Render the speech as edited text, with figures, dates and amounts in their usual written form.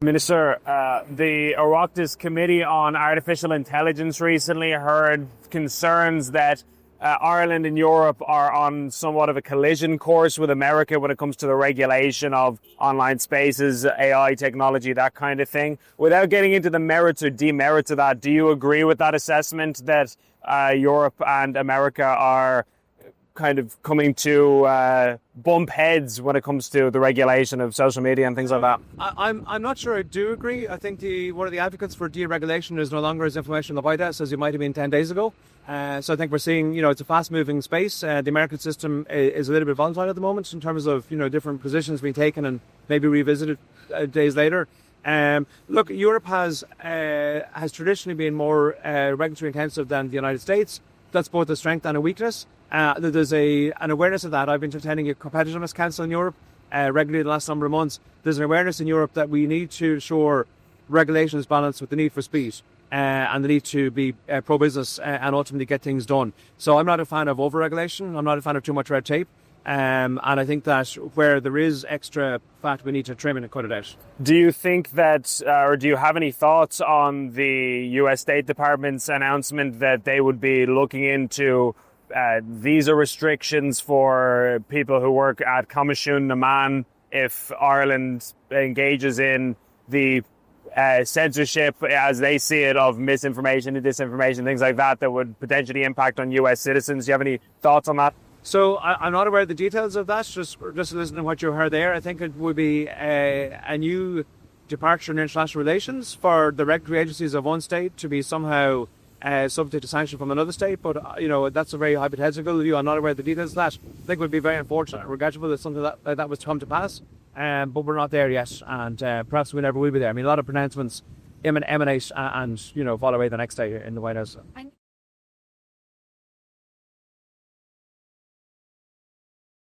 Minister, the Oireachtas Committee on Artificial Intelligence recently heard concerns that Ireland and Europe are on somewhat of a collision course with America when it comes to the regulation of online spaces, AI technology, that kind of thing. Without getting into the merits or demerits of that, do you agree with that assessment that Europe and America are kind of coming to bump heads when it comes to the regulation of social media and things like that? I'm not sure I do agree. I think one of the advocates for deregulation is no longer as information in the White House as it might have been 10 days ago. So I think we're seeing, it's a fast-moving space. The American system is a little bit volatile at the moment in terms of, different positions being taken and maybe revisited days later. Look, Europe has traditionally been more regulatory intensive than the United States. That's both a strength and a weakness. There's an awareness of that. I've been attending a competitiveness council in Europe regularly the last number of months. There's an awareness in Europe that we need to ensure regulation is balanced with the need for speed and the need to be pro-business and ultimately get things done. So I'm not a fan of over-regulation. I'm not a fan of too much red tape. And I think that where there is extra fat, we need to trim it and cut it out. Do you think that, or do you have any thoughts on the US State Department's announcement that they would be looking into visa restrictions for people who work at Comisiún na Man if Ireland engages in the censorship, as they see it, of misinformation and disinformation, things like that, that would potentially impact on US citizens? Do you have any thoughts on that? So I'm not aware of the details of that. Just listening to what you heard there, I think it would be a new departure in international relations for the regulatory agencies of one state to be somehow subject to sanction from another state. But, that's a very hypothetical view. I'm not aware of the details of that. I think it would be very unfortunate and regrettable if something like that was to come to pass. But we're not there yet. And perhaps we never will be there. I mean, a lot of pronouncements emanate and, fall away the next day in the White House.